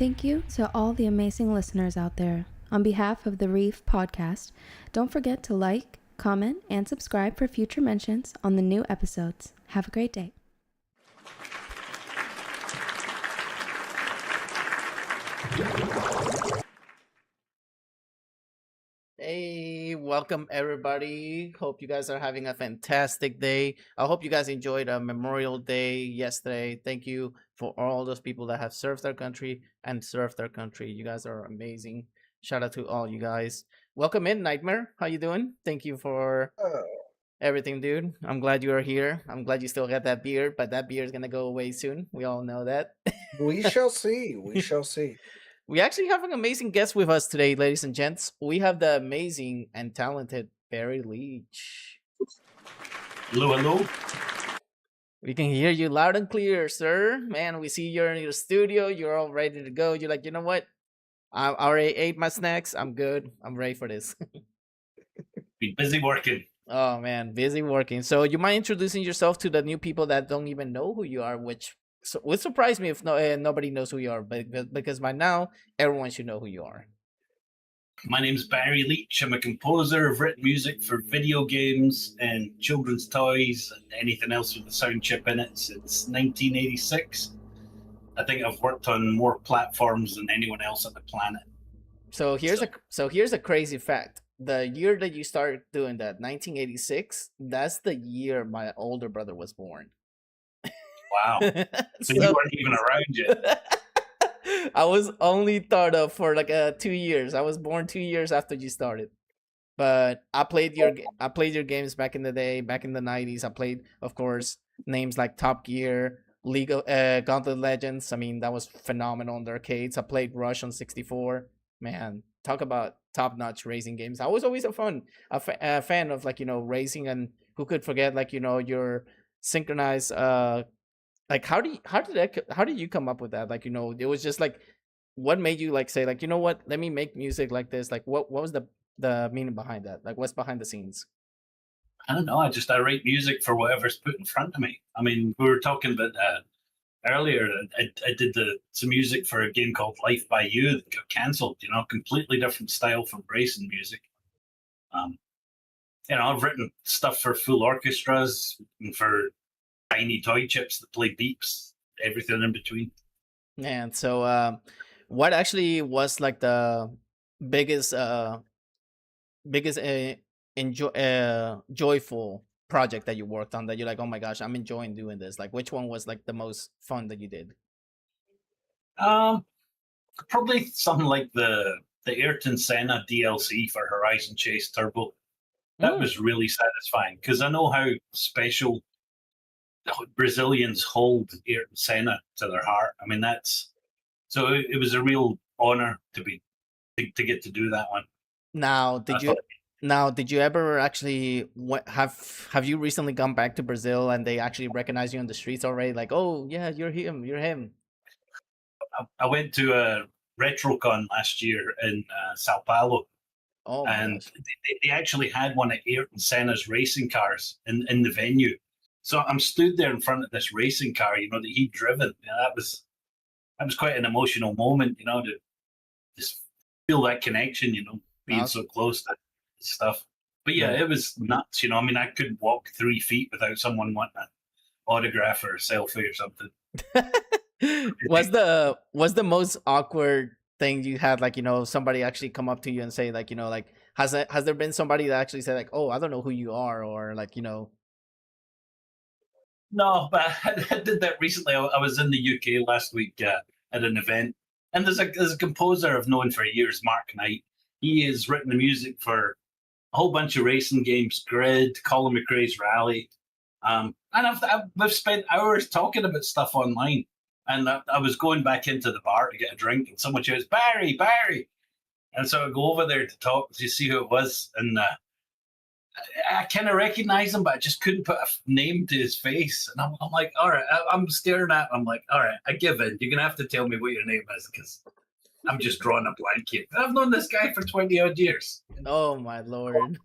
Thank you to all the amazing listeners out there. On behalf of the Reef podcast, don't forget to like, comment, and subscribe for future mentions on the new episodes. Have a great day. Hey, welcome everybody. Hope you guys are having a fantastic day. I hope you guys enjoyed Memorial Day yesterday. Thank you for all those people that have served their country and served their country. You guys are amazing. Shout out to all you guys. Welcome in, Nightmare. How you doing? Thank you for everything, dude. I'm glad you are here. I'm glad you still got that beard, but that beard is gonna go away soon. We all know that. We shall see. We shall see. We actually have an amazing guest with us today, ladies and gents. We have the amazing and talented Barry Leitch. Hello, hello. We can hear you loud and clear, sir. Man, we see you're in your studio. You're all ready to go. You're like, you know what? I already ate my snacks. I'm good. I'm ready for this. Been busy working. Oh, man, busy working. So you mind introducing yourself to the new people that don't even know who you are, which would surprise me if nobody knows who you are, but because by now everyone should know who you are. My name's Barry Leitch. I'm a composer. I've written music for video games and children's toys and anything else with a sound chip in it since 1986. I think I've worked on more platforms than anyone else on the planet. So here's a crazy fact. The year that you started doing that, 1986, that's the year my older brother was born. Wow. So you weren't even around yet. I was only thought of for like 2 years. I was born 2 years after you started. But I played your games back in the day, back in the 90s. I played, of course, names like Top Gear, League of Gauntlet Legends. I mean, that was phenomenal in the arcades. I played Rush on 64. Man, talk about top-notch racing games. I was always a fan of, like, you know, racing, and who could forget, like, you know, your synchronized like how did you come up with that? Like, you know, it was just like, what made you like say like, you know what, let me make music like this? Like what was the meaning behind that? Like what's behind the scenes? I don't know. I write music for whatever's put in front of me. I mean, we were talking about earlier. I did some music for a game called Life by You that got cancelled. You know, completely different style from racing music. You know, I've written stuff for full orchestras and for tiny toy chips that play beeps, everything in between. And so, what actually was like the biggest, joyful project that you worked on that you're like, oh my gosh, I'm enjoying doing this? Like, which one was like the most fun that you did? Probably something like the Ayrton Senna DLC for Horizon Chase Turbo. That was really satisfying because I know how special Brazilians hold Ayrton Senna to their heart. I mean, it was a real honor to get to do that one. Now, did you ever actually have you recently gone back to Brazil and they actually recognize you on the streets already? Like, oh yeah, you're him. I went to a RetroCon last year in Sao Paulo. Oh, and they actually had one of Ayrton Senna's racing cars in the venue. So I'm stood there in front of this racing car, you know, that he'd driven. You know, that was quite an emotional moment, you know, to just feel that connection, you know, being so close to stuff. But yeah, it was nuts, you know. I mean, I couldn't walk 3 feet without someone wanting an autograph or a selfie or something. Was the most awkward thing you had, like, you know, somebody actually come up to you and say, like, you know, like, has there been somebody that actually said, like, oh, I don't know who you are, or like, you know? No, but I did that recently. I was in the UK last week at an event, and there's a composer I've known for years, Mark Knight. He has written the music for a whole bunch of racing games, Grid, Colin McRae's Rally, and we've spent hours talking about stuff online. And I was going back into the bar to get a drink, and someone shouts, "Barry, Barry!" And so I go over there to talk to see who it was, and I kind of recognized him, but I just couldn't put a name to his face. And I'm like, all right, I'm staring at him. I'm like, all right, I give in. You're going to have to tell me what your name is because I'm just drawing a blank here. I've known this guy for 20-odd years. Oh, my Lord.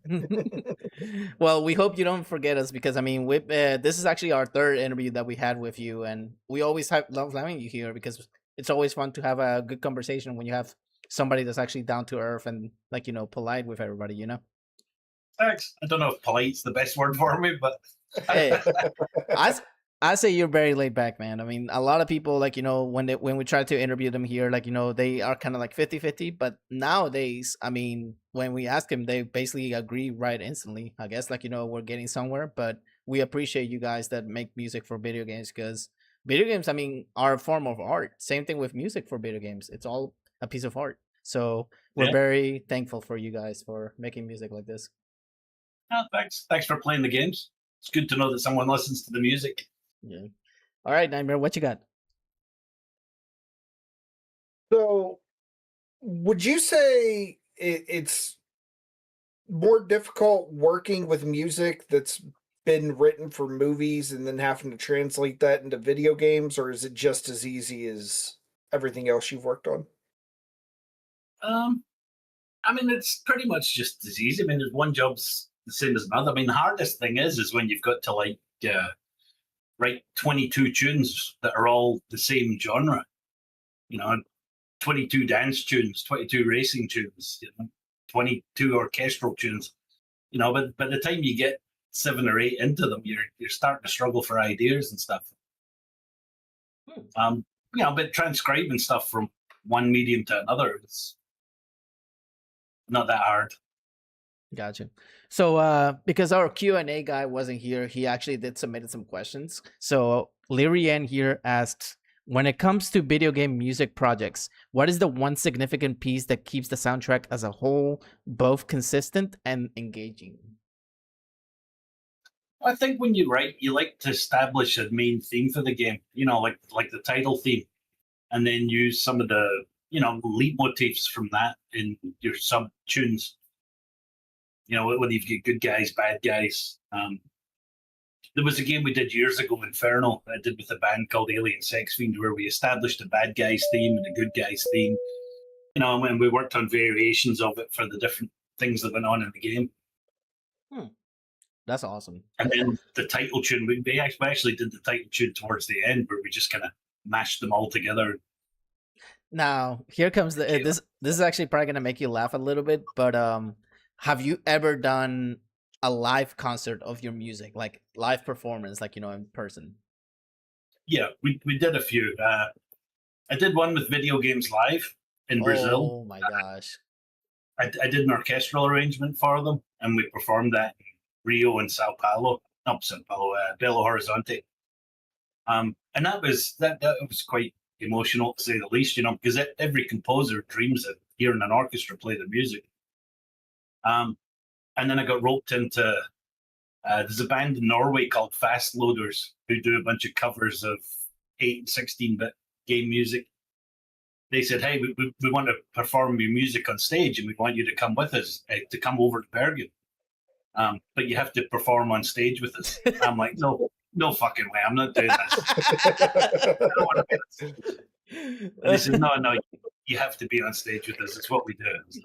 Well, we hope you don't forget us because, I mean, this is actually our third interview that we had with you. And we always love having you here because it's always fun to have a good conversation when you have somebody that's actually down to earth and like polite with everybody. Thanks. I don't know if polite's the best word for me, but Hey, I say you're very laid back, man. I mean, a lot of people, like, when we try to interview them here, like, they are kind of like 50-50. But nowadays, I mean, when we ask them, they basically agree right instantly. I guess, like, we're getting somewhere. But we appreciate you guys that make music for video games, because video games, I mean, are a form of art. Same thing with music for video games. It's all a piece of art. So we're very thankful for you guys for making music like this. Oh, thanks. Thanks for playing the games. It's good to know that someone listens to the music. Yeah. All right, Nightmare, what you got? So, would you say it's more difficult working with music that's been written for movies and then having to translate that into video games, or is it just as easy as everything else you've worked on? I mean, it's pretty much just as easy. I mean, there's one job's the same as another. I mean, the hardest thing is when you've got to write 22 tunes that are all the same genre. 22 dance tunes, 22 racing tunes, 22 orchestral tunes. But by the time you get 7 or 8 into them, you're starting to struggle for ideas and stuff. But transcribing stuff from one medium to another is not that hard. Gotcha. So because our Q&A guy wasn't here, he actually did submit some questions. So Leary Ann here asked, when it comes to video game music projects, what is the one significant piece that keeps the soundtrack as a whole both consistent and engaging? I think when you write, you like to establish a main theme for the game, like the title theme, and then use some of the, lead motifs from that in your sub tunes. Whether you've got good guys, bad guys. There was a game we did years ago, Inferno, that I did with a band called Alien Sex Fiend, where we established a bad guys theme and a good guys theme. And we worked on variations of it for the different things that went on in the game. That's awesome. And then the title tune, we actually did the title tune towards the end, where we just kind of mashed them all together. Now, here comes this is actually probably going to make you laugh a little bit, but have you ever done a live concert of your music, like live performance, like, in person? Yeah, we did a few. I did one with Video Games Live in Brazil. Oh my gosh. I did an orchestral arrangement for them, and we performed that in Rio and Belo Horizonte. And that was quite emotional, to say the least, because every composer dreams of hearing an orchestra play the music. And then I got roped into, there's a band in Norway called Fast Loaders who do a bunch of covers of 8 and 16-bit game music. They said, hey, we want to perform your music on stage, and we want you to come with us, to come over to Bergen. But you have to perform on stage with us. I'm like, no fucking way, I'm not doing this. I don't want to do this. And they said, no, you have to be on stage with us. It's what we do. I was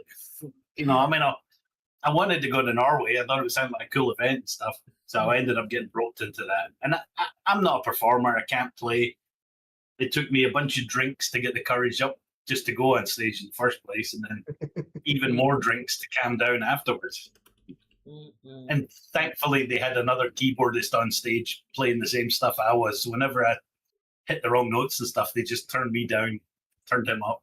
like, I wanted to go to Norway. I thought it would sound like a cool event and stuff. So I ended up getting roped into that. And I'm not a performer. I can't play. It took me a bunch of drinks to get the courage up just to go on stage in the first place, and then even more drinks to calm down afterwards. And thankfully, they had another keyboardist on stage playing the same stuff I was. So whenever I hit the wrong notes and stuff, they just turned me down, turned him up.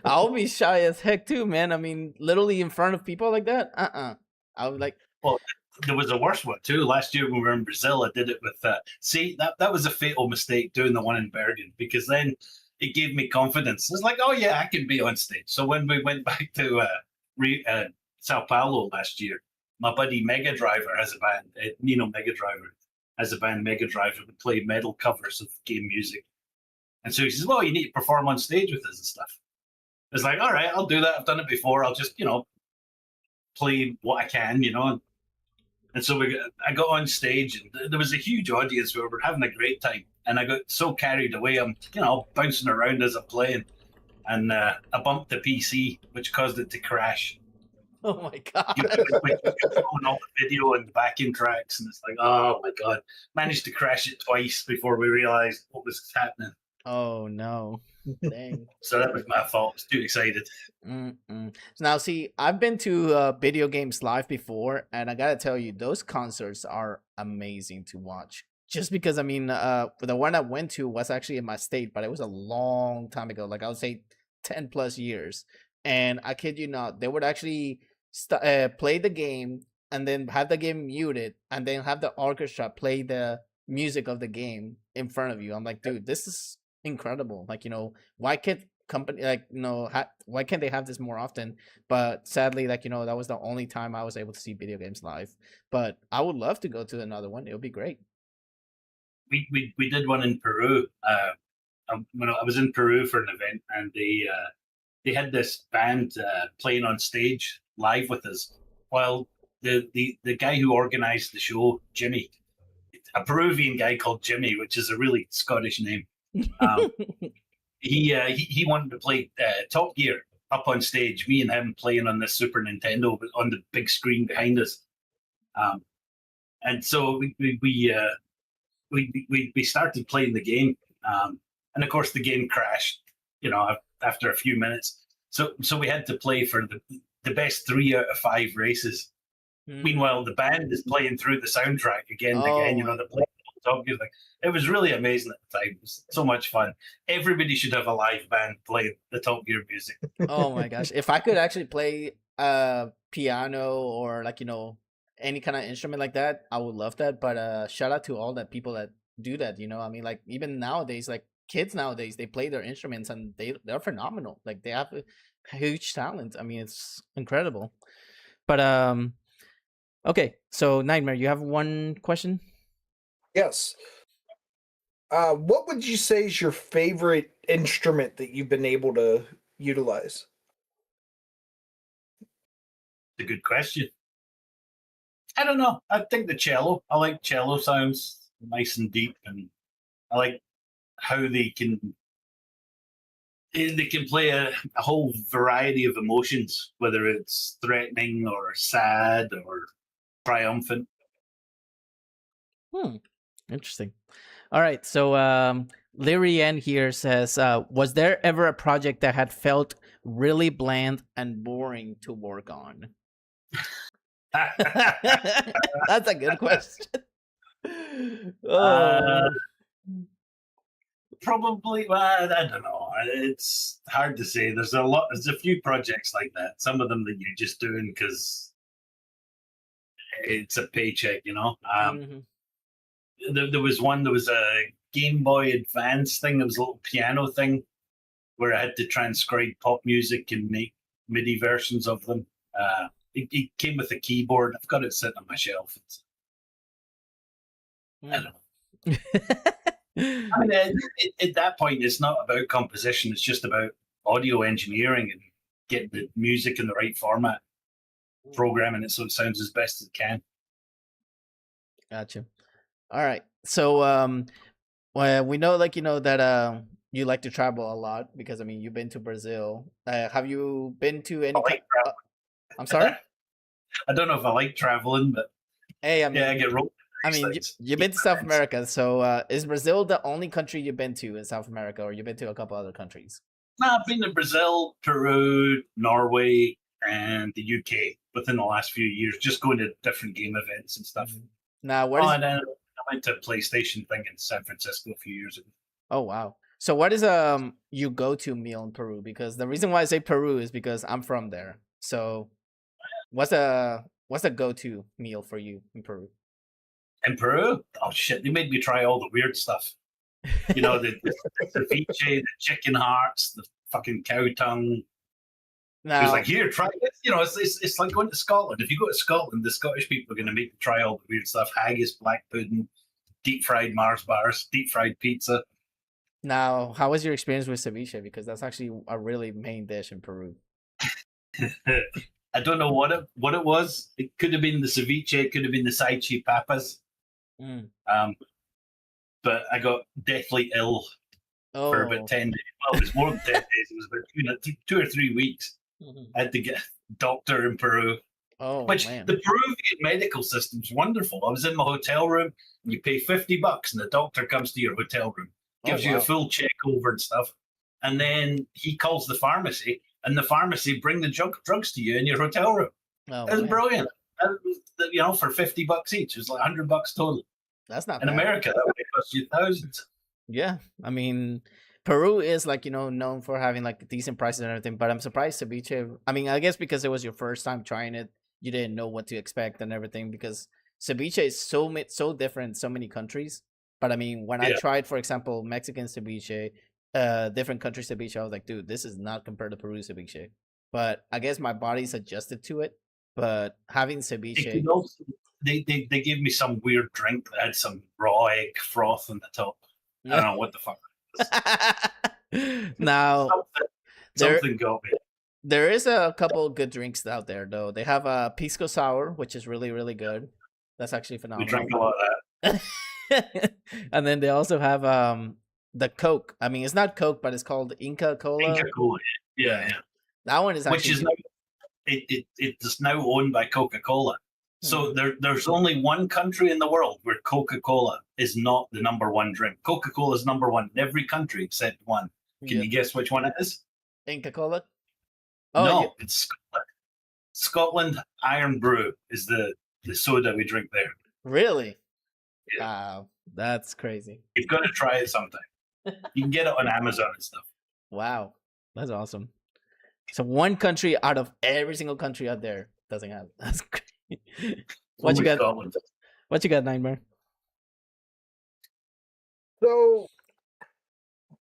I'll be shy as heck too, man. I mean, literally in front of people like that. I was like, well, there was a worse one too. Last year when we were in Brazil, I did it with that was a fatal mistake, doing the one in Bergen, because then it gave me confidence. It's like, oh yeah, I can be on stage. So when we went back to Sao Paulo last year, my buddy Mega Driver has a band, Nino Mega Driver has a band, Mega Driver, that play metal covers of game music. And so he says, well, you need to perform on stage with us and stuff. It's like, all right, I'll do that. I've done it before. I'll just, play what I can, And so I got on stage, and there was a huge audience. We were having a great time. And I got so carried away. I'm, bouncing around as I'm playing. And I bumped the PC, which caused it to crash. Oh my God. Controlling all the video and backing tracks. And it's like, oh my God. Managed to crash it twice before we realized what was happening. Oh no. Dang. So that was my fault. I was too excited. Mm-mm. Now, see, I've been to video games live before, and I gotta tell you, those concerts are amazing to watch. Just because, I mean, the one I went to was actually in my state, but it was a long time ago. Like I would say, 10 plus years. And I kid you not, they would actually play the game and then have the game muted, and then have the orchestra play the music of the game in front of you. I'm like, dude, this is incredible. Like, why can't company like why can't they have this more often? But sadly, like, that was the only time I was able to see video games live. But I would love to go to another one. It would be great. We did one in Peru. When I was in Peru for an event, and they had this band playing on stage live with us, while the guy who organized the show, Jimmy, a Peruvian guy called Jimmy, which is a really Scottish name. He wanted to play Top Gear up on stage. Me and him playing on this Super Nintendo on the big screen behind us, and so we started playing the game, and of course the game crashed. After a few minutes, so we had to play for the best 3 out of 5 races. Meanwhile, the band is playing through the soundtrack again and again. They're playing Top Gear. It was really amazing at the time. It was so much fun. Everybody should have a live band play the Top Gear music. Oh my gosh! If I could actually play piano or any kind of instrument like that, I would love that. But shout out to all the people that do that. I mean, like, even nowadays, like kids nowadays, they play their instruments and they're phenomenal. Like, they have a huge talent. I mean, it's incredible. But okay, so Nightmare, you have one question? Yes. What would you say is your favorite instrument that you've been able to utilize? It's a good question. I don't know. I think the cello. I like cello sounds, nice and deep, and I like how they can play a whole variety of emotions, whether it's threatening or sad or triumphant. Interesting. All right, so Larry N here says, was there ever a project that had felt really bland and boring to work on? That's a good question. Probably, well, I don't know. It's hard to say. There's a few projects like that. Some of them that you're just doing because it's a paycheck, There was a Game Boy Advance thing. There was a little piano thing where I had to transcribe pop music and make MIDI versions of them. It came with a keyboard. I've got it sitting on my shelf. I don't know. I mean, at that point, it's not about composition. It's just about audio engineering and getting the music in the right format, programming it so it sounds as best as it can. Gotcha. All right. So, well, we know, that you like to travel a lot because, I mean, you've been to Brazil. Have you been to any? I'm sorry. I don't know if I like traveling, but hey, I mean, yeah, I get rolled. I mean, you've been to South America, so is Brazil the only country you've been to in South America, or you've been to a couple other countries? No, I've been to Brazil, Peru, Norway, and the UK within the last few years, just going to different game events and stuff. Now, and then I went to a PlayStation thing in San Francisco a few years ago. Oh, wow. So what is your go-to meal in Peru? Because the reason why I say Peru is because I'm from there. So what's a go-to meal for you in Peru? In Peru? Oh shit! They made me try all the weird stuff. The ceviche, the chicken hearts, the fucking cow tongue. Now, it was like, here, try this. It's like going to Scotland. If you go to Scotland, the Scottish people are going to make you try all the weird stuff: haggis, black pudding, deep fried Mars bars, deep fried pizza. Now, how was your experience with ceviche? Because that's actually a really main dish in Peru. I don't know what it was. It could have been the ceviche. It could have been the saichi papas. But I got deathly ill for about 10 days. Well, it was more than 10 days. It was about 2 or 3 weeks. I had to get a doctor in Peru. Oh, which man. The Peruvian medical system's wonderful. I was in my hotel room, and you pay $50, and the doctor comes to your hotel room. gives you a full check over and stuff. And then he calls the pharmacy, and the pharmacy bring the drugs to you in your hotel room. Oh, It was man. brilliant. For $50 each. It was like $100 total. That's not In bad. America, that would cost you thousands. Yeah, I mean, Peru is like, known for having like decent prices and everything, but I'm surprised ceviche. I mean, I guess because it was your first time trying it, you didn't know what to expect and everything, because ceviche is so different in so many countries. But I mean, when I tried, for example, Mexican ceviche, different country ceviche, I was like, dude, this is not compared to Peru ceviche. But I guess my body's adjusted to it. But having ceviche, They gave me some weird drink that had some raw egg froth on the top. I don't know what the fuck it is. Now, something got me. There is a couple good drinks out there, though. They have a pisco sour, which is really, really good. That's actually phenomenal. We drank a lot of that. And then they also have the Coke. I mean, it's not Coke, but it's called Inca Cola. Inca Cola, yeah. That one is actually... Which is now, it's now owned by Coca-Cola. So there's only one country in the world where Coca-Cola is not the number one drink. Coca-Cola is number one in every country except one. Can you guess which one it is? Inca Cola? Oh, no, it's Scotland. Scotland Iron Brew is the soda we drink there. Really? Yeah. Wow, that's crazy. You've got to try it sometime. You can get it on Amazon and stuff. Wow, that's awesome. So one country out of every single country out there doesn't have it. That's crazy. What you got? Scotland. What you got, Nightmare? So,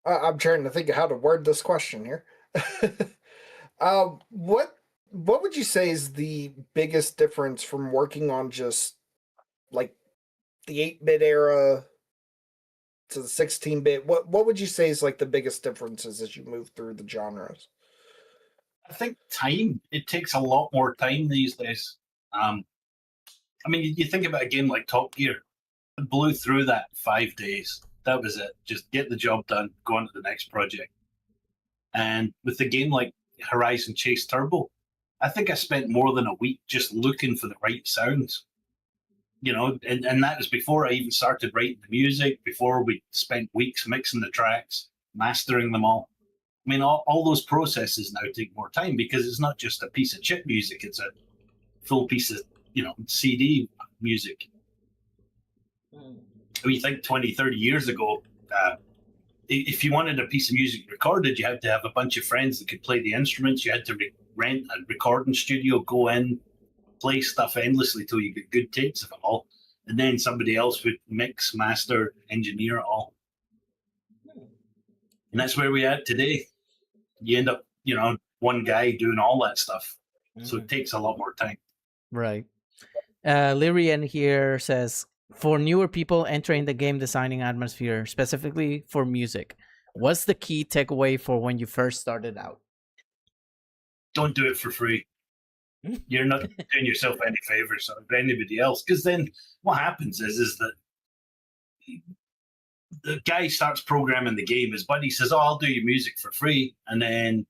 I'm trying to think of how to word this question here. What would you say is the biggest difference from working on just like the 8-bit era to the 16-bit? What would you say is like the biggest differences as you move through the genres? I think time. It takes a lot more time these days. I mean, you think about a game like Top Gear. I blew through that 5 days. That was it. Just get the job done, go on to the next project. And with a game like Horizon Chase Turbo, I think I spent more than a week just looking for the right sounds. And that was before I even started writing the music, before we spent weeks mixing the tracks, mastering them all. I mean, all those processes now take more time because it's not just a piece of chip music, it's a full piece of, CD music. We think 20, 30 years ago, if you wanted a piece of music recorded, you had to have a bunch of friends that could play the instruments. You had to rent a recording studio, go in, play stuff endlessly till you get good takes of it all. And then somebody else would mix, master, engineer it all. And that's where we are today. You end up, one guy doing all that stuff. So it takes a lot more time. Right. Lyrian here says, for newer people entering the game designing atmosphere, specifically for music, what's the key takeaway for when you first started out? Don't do it for free. You're not doing yourself any favors or anybody else. Because then what happens is that the guy starts programming the game. His buddy says, I'll do your music for free. And then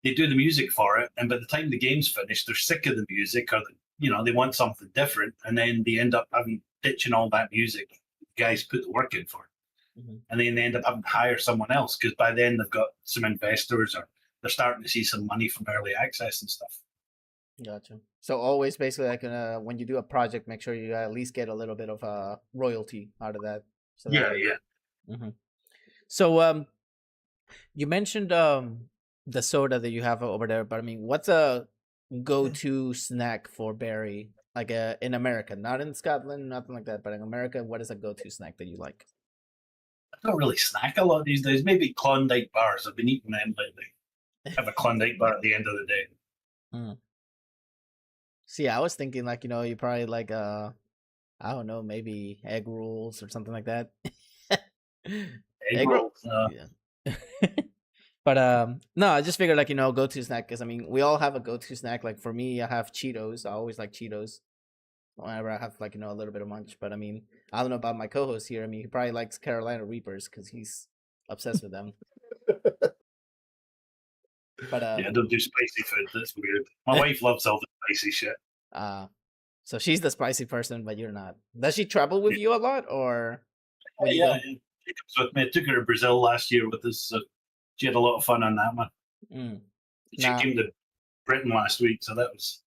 they do the music for it. And by the time the game's finished, they're sick of the music or, they want something different. And then they end up ditching all that music the guys put the work in for. And then they end up having to hire someone else because by then they've got some investors or they're starting to see some money from early access and stuff. Gotcha. So always basically like when you do a project, make sure you at least get a little bit of royalty out of that. So yeah. Mm-hmm. So you mentioned the soda that you have over there, but I mean, what's a go-to snack for Barry? Like in America, not in Scotland, nothing like that, but in America, what is a go-to snack that you like? I don't really snack a lot these days. Maybe Klondike bars. I've been eating them lately. Have a Klondike bar at the end of the day. See, I was thinking like, you probably like I don't know, maybe egg rolls or something like that. Egg rolls. Yeah. But no, I just figured like, go-to snack, because I mean, we all have a go-to snack. Like for me, I have Cheetos. I always like Cheetos whenever I have like, a little bit of munch. But I mean, I don't know about my co-host here. I mean, he probably likes Carolina Reapers because he's obsessed with them. But yeah, I don't do spicy food. That's weird. My wife loves all the spicy shit. So she's the spicy person, but you're not. Does she travel with you a lot, or? Yeah. with me. I took her to Brazil last year with us. So she had a lot of fun on that one. Mm. She Nah. came to Britain last week, so that was.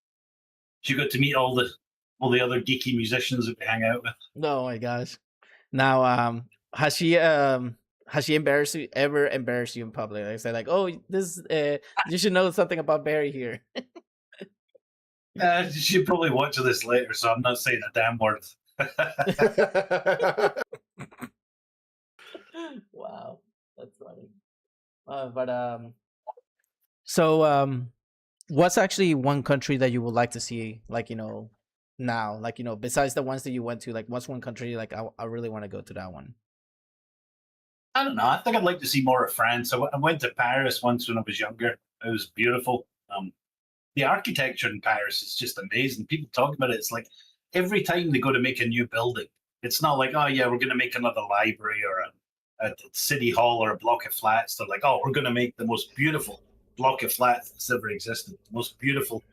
She got to meet all the other geeky musicians that we hang out with. Oh my gosh. Now, has she ever embarrassed you in public? Like say like, oh, this you should know something about Barry here. She'll probably watch this later, so I'm not saying a damn word. Wow, that's funny. So what's actually one country that you would like to see, like, now, like, besides the ones that you went to, like, what's one country like I really want to go to that one? I don't know. I think I'd like to see more of France. I went to Paris once when I was younger. It was beautiful. The architecture in Paris is just amazing. People talk about it. It's like every time they go to make a new building, it's not like, oh yeah, we're going to make another library or a city hall or a block of flats. They're like, oh, we're going to make the most beautiful block of flats that's ever existed, the most beautiful,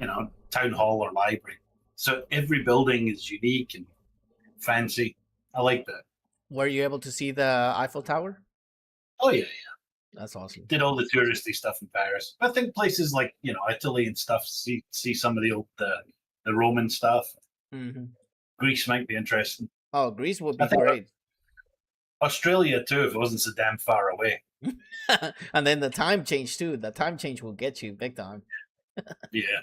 town hall or library. So every building is unique and fancy. I like that. Were you able to see the Eiffel Tower? Oh yeah. That's awesome. Did all the touristy stuff in Paris. I think places like Italy and stuff, see some of the old the Roman stuff. Mm-hmm. Greece might be interesting. Oh, Greece would be great. Australia too, if it wasn't so damn far away. And then the time change too. The time change will get you big time. Yeah.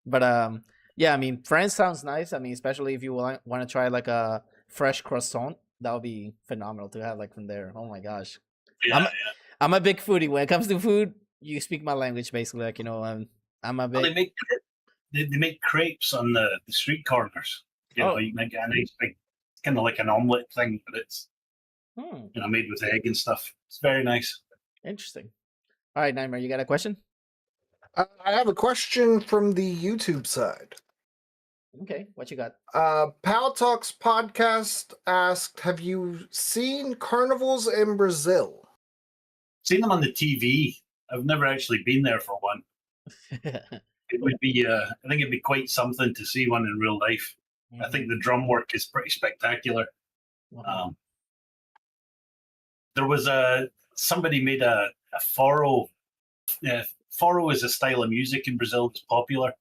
But yeah, I mean, France sounds nice. I mean, especially if you want to try like a fresh croissant, that would be phenomenal to have like from there. Oh my gosh. Yeah, I'm a big foodie. When it comes to food, you speak my language basically. Like, I'm a big. Well, they make crepes on the street corners. You make a nice big, kind of like an omelet thing, but it's made with egg and stuff. It's very nice. Interesting. All right, Nightmare, you got a question? I have a question from the YouTube side. Okay, what you got? Pal Talks podcast asked, have you seen carnivals in Brazil? Seen them on the TV. I've never actually been there for one. It would be, I think it'd be quite something to see one in real life. Mm-hmm. I think the drum work is pretty spectacular. Wow. There was somebody made a foro. Foro is a style of music in Brazil that's popular,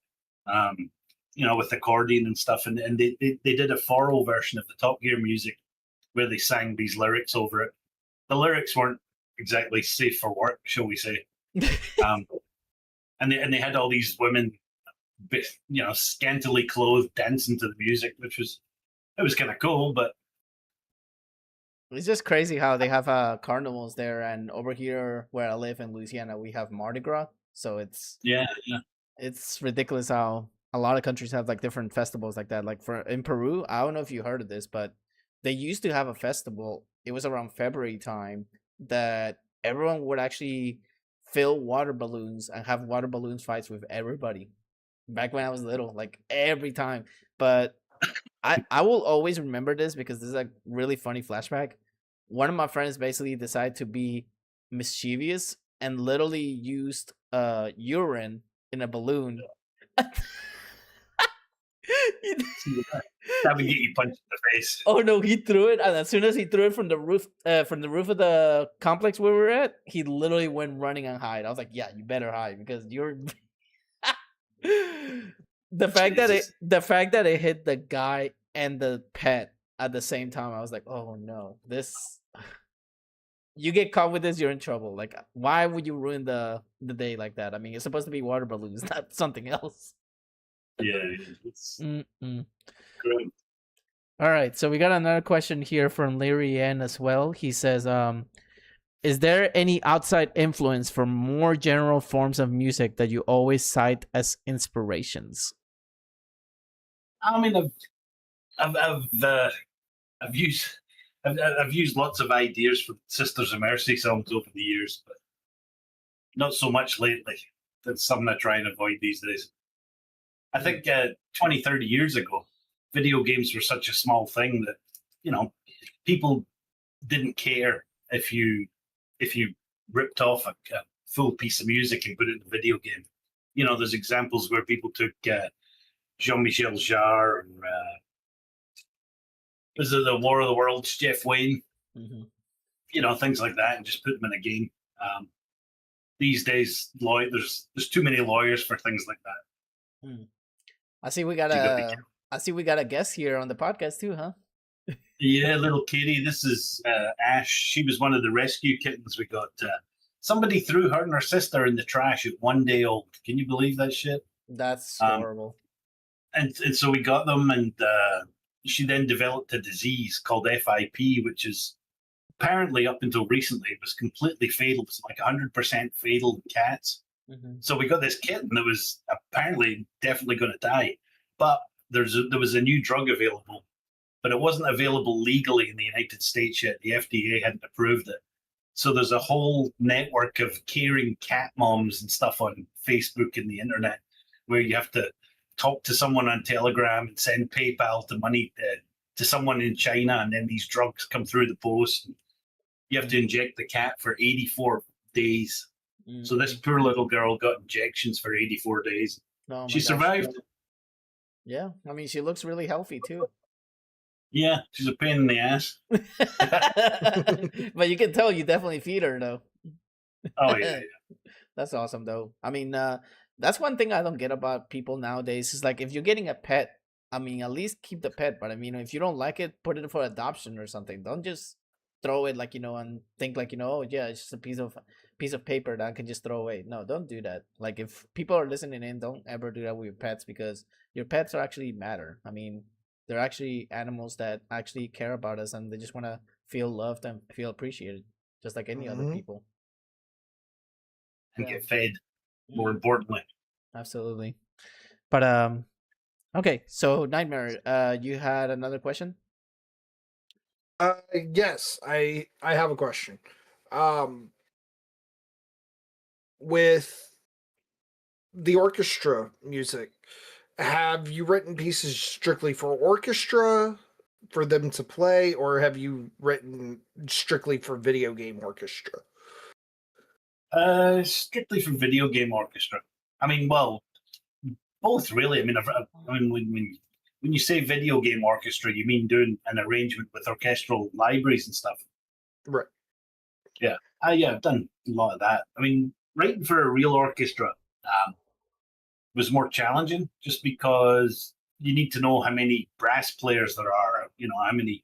with accordion and stuff. And they did a foro version of the Top Gear music where they sang these lyrics over it. The lyrics weren't exactly safe for work, shall we say. And they had all these women, scantily clothed, dancing to the music, it was kind of cool, but it's just crazy how they have carnivals there, and over here where I live in Louisiana, we have Mardi Gras. So it's it's ridiculous how a lot of countries have like different festivals like that. Like in Peru, I don't know if you heard of this, but they used to have a festival. It was around February time that everyone would actually fill water balloons and have water balloons fights with everybody. Back when I was little, like every time. But I will always remember this because this is a really funny flashback. One of my friends basically decided to be mischievous and literally used urine in a balloon. That would get you punched in the face. Oh no, he threw it, and as soon as he threw it from the roof of the complex where we were at, he literally went running and hide. I was like, yeah, you better hide because you're the fact that it hit the guy and the pet at the same time. I was like, oh no, you get caught with this, you're in trouble. Like, why would you ruin the day like that? I mean, it's supposed to be water balloons, not something else. Yeah, it's great. All right, so we got another question here from Larry N as well. He says, is there any outside influence for more general forms of music that you always cite as inspirations? I mean, I've used lots of ideas from Sisters of Mercy songs over the years, but not so much lately. That's something I try and avoid these days. I think 20, 30 years ago, video games were such a small thing that, people didn't care if you ripped off a full piece of music and put it in a video game. There's examples where people took Jean-Michel Jarre and was it the War of the Worlds, Jeff Wayne, things like that, and just put them in a game. These days, there's too many lawyers for things like that. I see we got a guest here on the podcast too, huh? Yeah, little Katie. This is Ash. She was one of the rescue kittens we got. Somebody threw her and her sister in the trash at 1 day old. Can you believe that shit? That's horrible. And so we got them, and she then developed a disease called FIP, which is apparently up until recently it was completely fatal. It was like 100% fatal in cats. So we got this kitten that was apparently definitely going to die, but there was a new drug available, but it wasn't available legally in the United States yet. The FDA hadn't approved it. So there's a whole network of caring cat moms and stuff on Facebook and the internet where you have to talk to someone on Telegram and send PayPal to money to someone in China, and then these drugs come through the post. You have to inject the cat for 84 days. So this poor little girl got injections for 84 days. Oh, she survived. Yeah, I mean, she looks really healthy too. Yeah, she's a pain in the ass. But you can tell you definitely feed her though. Oh yeah. That's awesome though. I mean, that's one thing I don't get about people nowadays is like if you're getting a pet, I mean, at least keep the pet. But I mean, if you don't like it, put it for adoption or something. Don't just throw it like, and think like, oh yeah, it's just a piece of paper that I can just throw away. No, don't do that. Like if people are listening in, don't ever do that with your pets, because your pets are actually matter. I mean, they're actually animals that actually care about us, and they just want to feel loved and feel appreciated, just like any other people. And get fed, more importantly. Absolutely. But okay, so Nightmare, you had another question? Yes, I have a question. With the orchestra music, have you written pieces strictly for orchestra for them to play, or have you written strictly for video game orchestra? Strictly for video game orchestra. I mean, well, both really. I mean, when you say video game orchestra, you mean doing an arrangement with orchestral libraries and stuff. Right. Yeah. I've done a lot of that. I mean, writing for a real orchestra was more challenging, just because you need to know how many brass players there are, how many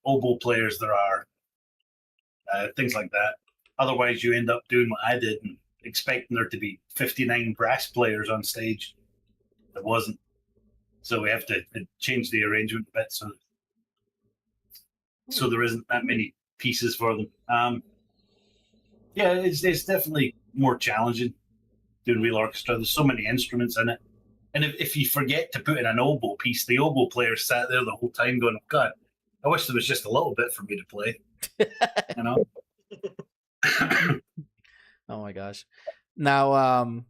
oboe players there are, things like that. Otherwise, you end up doing what I did and expecting there to be 59 brass players on stage. There wasn't. So we have to change the arrangement a bit so there isn't that many pieces for them. Yeah, it's definitely more challenging doing real orchestra. There's so many instruments in it. And if you forget to put in an oboe piece, the oboe player sat there the whole time going, oh, God, I wish there was just a little bit for me to play. Oh my gosh. Now,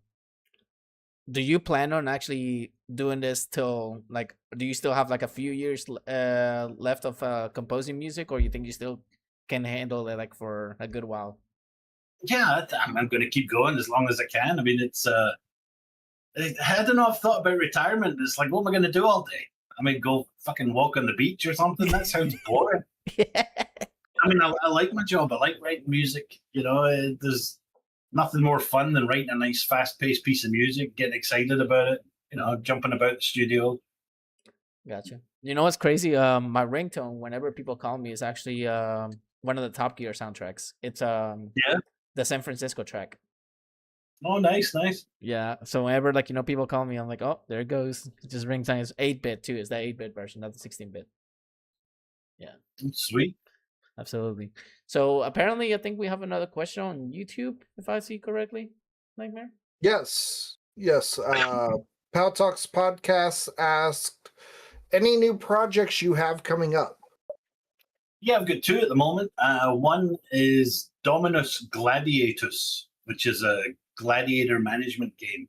do you plan on actually doing this till, like, do you still have like a few years left of composing music, or you think you still can handle it like for a good while? Yeah, I'm going to keep going as long as I can. I mean, it's I don't know, I've thought about retirement. It's like, what am I going to do all day? I mean, go fucking walk on the beach or something? That sounds boring. I mean, I like my job. I like writing music. There's nothing more fun than writing a nice, fast-paced piece of music, getting excited about it, jumping about the studio. Gotcha. You know what's crazy? My ringtone, whenever people call me, is actually one of the Top Gear soundtracks. It's the San Francisco track. Oh, nice. Yeah. So whenever people call me, I'm like, oh, there it goes. It just rings on. It's 8-bit too. It's the 8-bit version, not the 16-bit. Yeah. Sweet. Absolutely. So apparently, I think we have another question on YouTube, if I see correctly, Nightmare. Yes. Pal Talks Podcast asked, any new projects you have coming up? Yeah, I've got two at the moment. One is Dominus Gladiatus, which is a gladiator management game.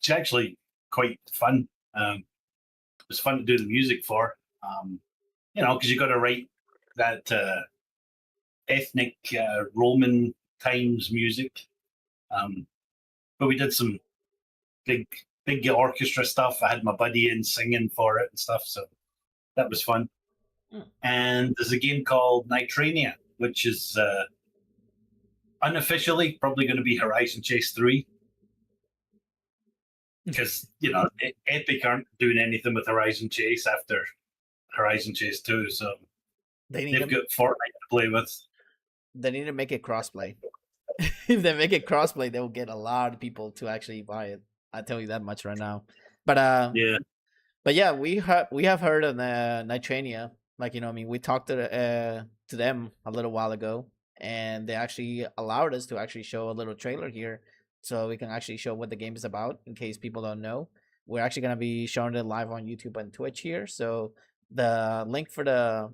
It's actually quite fun. It was fun to do the music for, because you got to write that ethnic Roman times music. But we did some big orchestra stuff. I had my buddy in singing for it and stuff, so that was fun. And there's a game called Nitrania, which is unofficially probably going to be Horizon Chase 3. Because, Epic aren't doing anything with Horizon Chase after Horizon Chase 2, so they've got Fortnite to play with. They need to make it crossplay. If they make it crossplay, they will get a lot of people to actually buy it. I tell you that much right now. But yeah, we have heard of the Nitrania. We talked to them a little while ago, and they actually allowed us to actually show a little trailer here, so we can actually show what the game is about. In case people don't know, we're actually gonna be showing it live on YouTube and Twitch here. So the link for the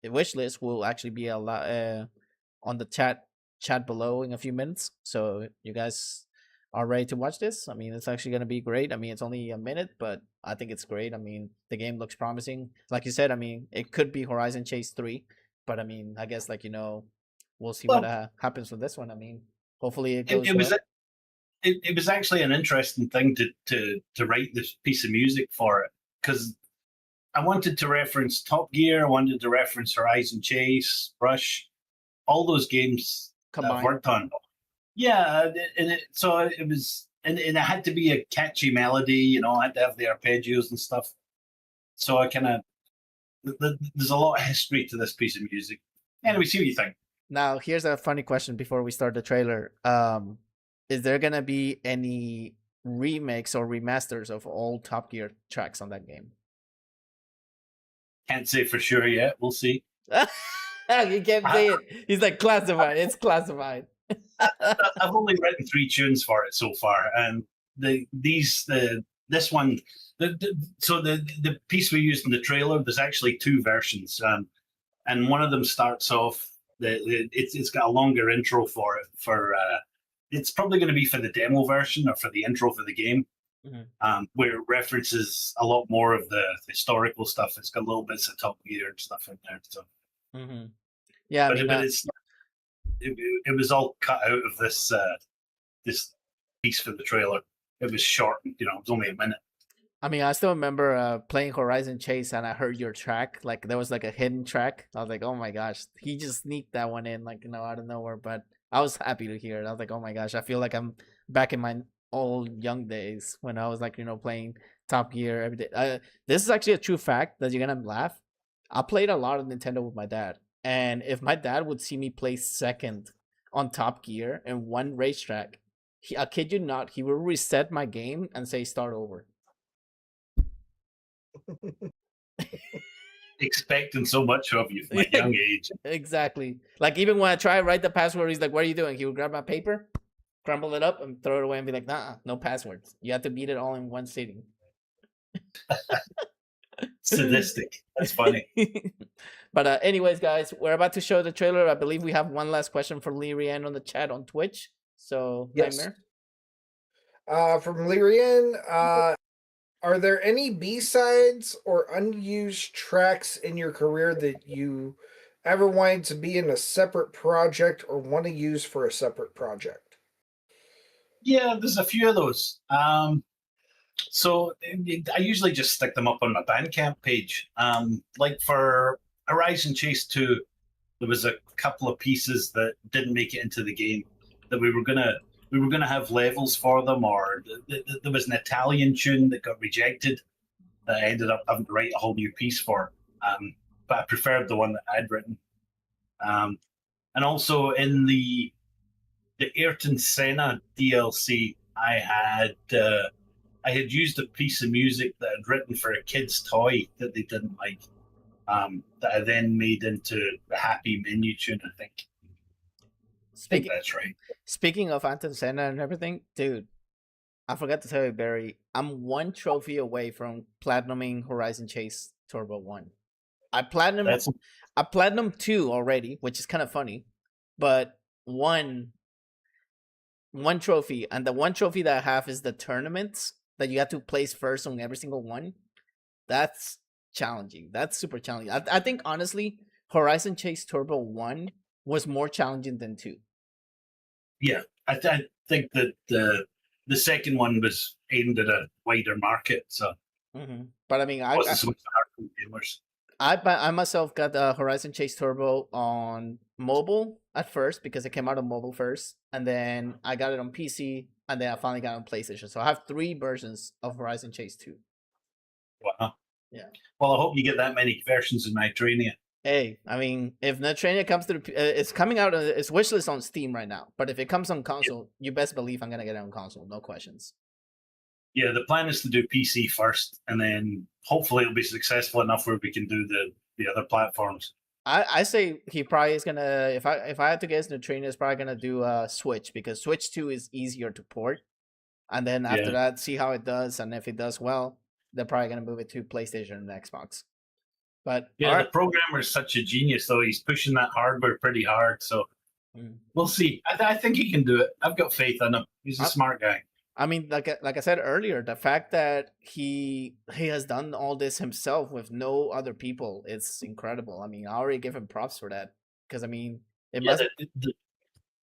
wish list will actually be on the chat below in a few minutes. So you guys are ready to watch this. It's actually gonna be great. It's only a minute, but I think it's great. The game looks promising. Like you said, it could be Horizon Chase 3, but I guess we'll see what happens with this one. Hopefully it goes well. It was actually an interesting thing to write this piece of music for it, because I wanted to reference Top Gear, I wanted to reference Horizon Chase, Rush, all those games that I've worked on. Yeah, so it was, and it had to be a catchy melody, I had to have the arpeggios and stuff. So I there's a lot of history to this piece of music. Anyway, see what you think. Now, here's a funny question before we start the trailer. Is there gonna be any remakes or remasters of old Top Gear tracks on that game? Can't say for sure yet. We'll see. You can't say it. He's like, classified. It's classified. I've only written 3 tunes for it so far, and this one. So the piece we used in the trailer, there's actually 2 versions, and one of them starts off. It's got a longer intro for it. It's probably going to be for the demo version or for the intro for the game, where it references a lot more of the historical stuff. It's got little bits of Top Gear and stuff in there. So, yeah, but it was all cut out of this piece for the trailer. It was short, it was only a minute. I still remember playing Horizon Chase, and I heard your track. There was a hidden track. I was like, oh my gosh, he just sneaked that one in, out of nowhere. But I was happy to hear it. I was like, oh my gosh, I feel like I'm back in my old young days when I was playing Top Gear every day. This is actually a true fact that you're gonna laugh. I played a lot of Nintendo with my dad, and if my dad would see me play second on Top Gear in one racetrack, I kid you not, he will reset my game and say start over. Expecting so much of you from a young age. Exactly. Even when I try to write the password, he's like, what are you doing? He would grab my paper, crumble it up, and throw it away and be like, nah, no passwords. You have to beat it all in one sitting. Sadistic. That's funny. But anyways, guys, we're about to show the trailer. I believe we have one last question from Lee Rian on the chat on Twitch. So, yes. Nightmare? From Lee Rian, are there any B-sides or unused tracks in your career that you ever wanted to be in a separate project or want to use for a separate project? Yeah, there's a few of those. So I usually just stick them up on my Bandcamp page. For Horizon Chase 2, there was a couple of pieces that didn't make it into the game that we were gonna have levels for them, or there was an Italian tune that got rejected that I ended up having to write a whole new piece for. But I preferred the one that I'd written. And also in the Ayrton Senna DLC, I had used a piece of music that I'd written for a kid's toy that they didn't like, that I then made into a happy menu tune, I think. I think that's right. Speaking of Ayrton Senna and everything, dude, I forgot to tell you, Barry, I'm 1 trophy away from platinuming Horizon Chase Turbo 1. I platinum 2 already, which is kind of funny, but one trophy, and the 1 trophy that I have is the tournaments that you have to place first on every single one. That's challenging. That's super challenging. I think honestly, Horizon Chase Turbo 1 was more challenging than 2. Yeah, I think that the second one was aimed at a wider market. So, but I mean, wasn't so much hard for gamers. I myself got the Horizon Chase Turbo on mobile at first because it came out on mobile first, and then I got it on PC, and then I finally got it on PlayStation. So I have 3 versions of Horizon Chase 2. Wow. Yeah. Well, I hope you get that many versions of Nitrania. Hey, I mean, if Netrania comes to it's coming out, it's wishlist on Steam right now. But if it comes on console, you best believe I'm gonna get it on console, no questions. Yeah, the plan is to do PC first, and then hopefully it'll be successful enough where we can do the other platforms. I say he probably is gonna, if I had to guess, Netrania is probably gonna do Switch, because Switch 2 is easier to port, and then after that, see how it does, and if it does well, they're probably gonna move it to PlayStation and Xbox. But the programmer is such a genius, though. He's pushing that hardware pretty hard, so we'll see. I think he can do it. I've got faith in him. He's a smart guy. I mean, like I said earlier, the fact that he has done all this himself with no other people, it's incredible. I mean, I already give him props for that, because I mean, the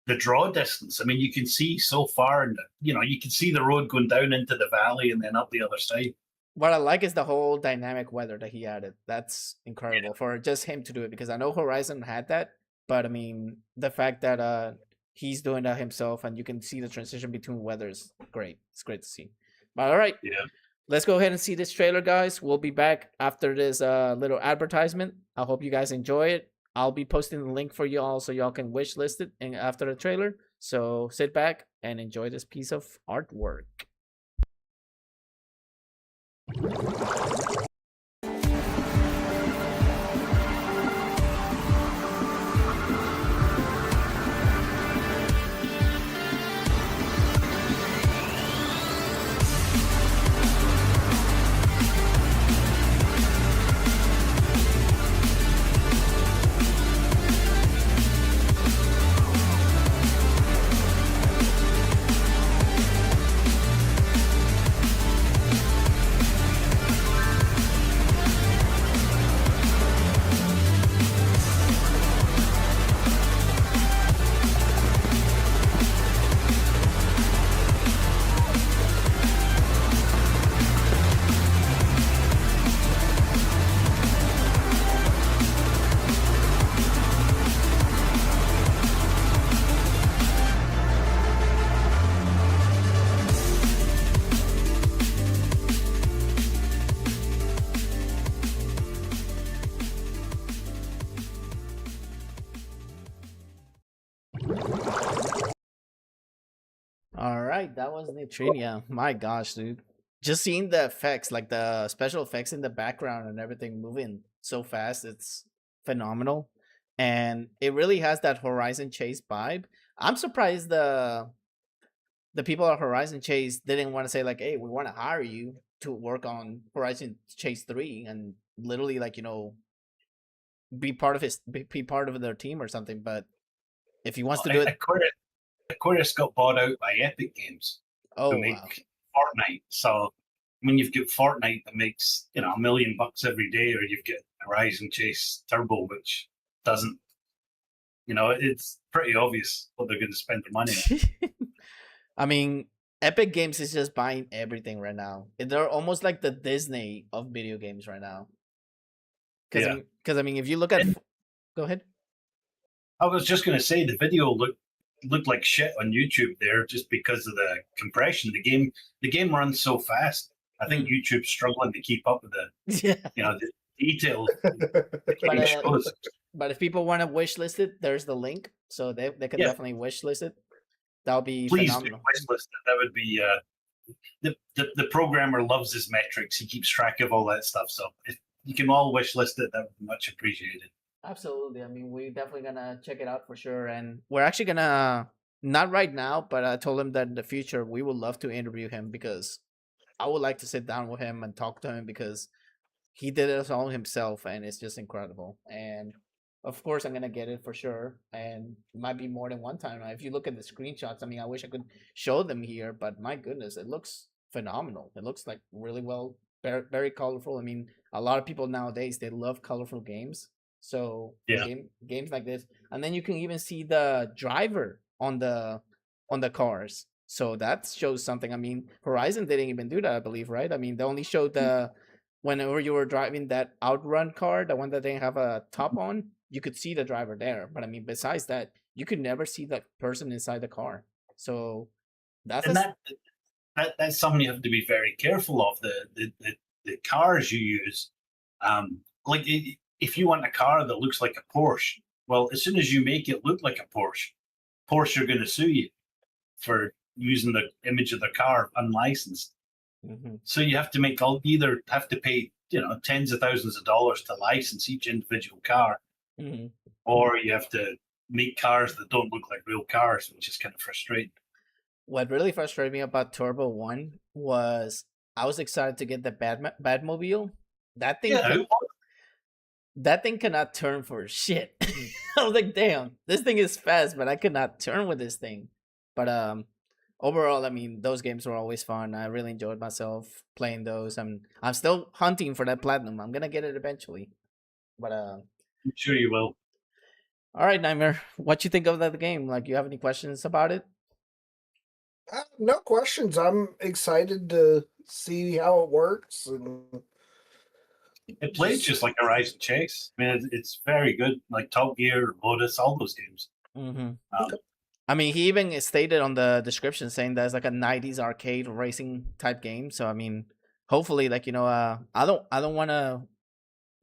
draw distance. I mean, you can see so far, and you can see the road going down into the valley and then up the other side. What I like is the whole dynamic weather that he added. That's incredible for just him to do it, because I know Horizon had that, but I mean, the fact that he's doing that himself, and you can see the transition between weathers, great. It's great to see. But all right, let's go ahead and see this trailer, guys. We'll be back after this little advertisement. I hope you guys enjoy it. I'll be posting the link for you all so y'all can wish list it after the trailer. So sit back and enjoy this piece of artwork. All right, that was Neutrinia. My gosh, dude. Just seeing the effects, like the special effects in the background and everything moving so fast, it's phenomenal. And it really has that Horizon Chase vibe. I'm surprised the people at Horizon Chase didn't want to say like, hey, we want to hire you to work on Horizon Chase 3 and literally like, be part of their team or something. But if he wants to do it, Aquarius got bought out by Epic Games to make Fortnite. So I mean, you've got Fortnite that makes $1 million every day, or you've got Horizon Chase Turbo, which doesn't. It's pretty obvious what they're going to spend their money on. I mean, Epic Games is just buying everything right now. They're almost like the Disney of video games right now. Because I mean, if you look at, go ahead. I was just going to say the video looked like shit on YouTube there, just because of the compression. The game runs so fast. I think YouTube's struggling to keep up with the detail. But if people want to wish list it, there's the link, so they can definitely wish list it. That'll be phenomenal. Wish list it. That would be the programmer loves his metrics. He keeps track of all that stuff. So if you can all wish list it, that would be much appreciated. Absolutely. I mean, we're definitely gonna check it out for sure, and we're actually gonna, not right now, but I told him that in the future we would love to interview him, because I would like to sit down with him and talk to him, because he did it all himself and it's just incredible. And of course I'm gonna get it for sure, and it might be more than one time. If you look at the screenshots, I mean, I wish I could show them here, but my goodness, it looks phenomenal. It looks like really well, very, very colorful. I mean, a lot of people nowadays, they love colorful games. So games like this, and then you can even see the driver on the cars. So that shows something. I mean, Horizon didn't even do that, I believe, right? I mean, they only showed the whenever you were driving that outrun car, the one that didn't have a top on, you could see the driver there. But I mean, besides that, you could never see the person inside the car. So that's And that's something you have to be very careful of. The cars you use, like if you want a car that looks like a Porsche, well, as soon as you make it look like a Porsche are going to sue you for using the image of the car unlicensed. mm-hmm. So you have to either have to pay tens of thousands of dollars to license each individual car, Mm-hmm. or you have to make cars that don't look like real cars, which is kind of frustrating. What really frustrated me about Turbo 1 was I was excited to get the Batmobile. That thing, that thing cannot turn for shit. I was like, damn, this thing is fast, but I could not turn with this thing. But overall, I mean, those games were always fun. I really enjoyed myself playing those. I'm still hunting for that platinum. I'm gonna get it eventually. But I'm sure you will. All right, Nightmare, what you think of that game? Like, you have any questions about it? No questions. I'm excited to see how it works. And it plays just like Horizon Chase. I mean, it's very good, like Top Gear, Lotus, all those games. Mm-hmm. I mean, he even stated on the description saying that it's like a 90s arcade racing type game. So I mean, hopefully, like, I don't want to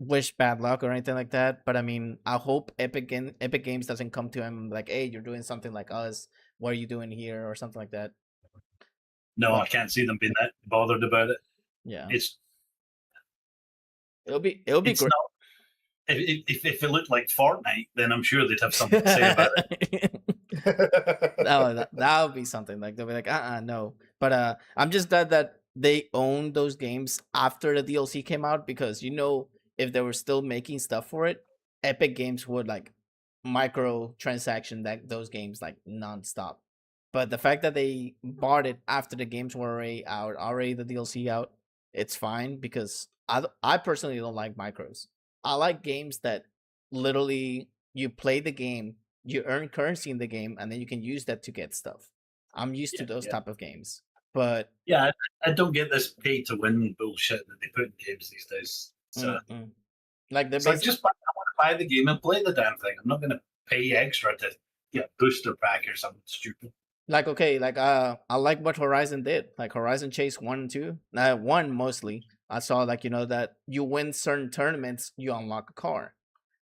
wish bad luck or anything like that, but I mean, I hope Epic Games doesn't come to him like, hey, you're doing something like us, what are you doing here, or something like that. No, I can't see them being that bothered about it. Yeah, it'll be great. Not, if it looked like Fortnite, then I'm sure they'd have something to say about it. that would be something, like they'll be like, no. But I'm just glad that they own those games after the DLC came out, because if they were still making stuff for it, Epic Games would like microtransaction those games like nonstop. But the fact that they bought it after the games were already the DLC out, it's fine, because I personally don't like micros. I like games that literally you play the game, you earn currency in the game, and then you can use that to get stuff. I'm used to those type of games. But yeah, I don't get this pay to win bullshit that they put in games these days. So like I want to buy the game and play the damn thing. I'm not going to pay extra to get a booster pack or something stupid. Like, okay, like I like what Horizon did. Like Horizon Chase 1 and 2. 1 mostly. I saw like that you win certain tournaments, you unlock a car.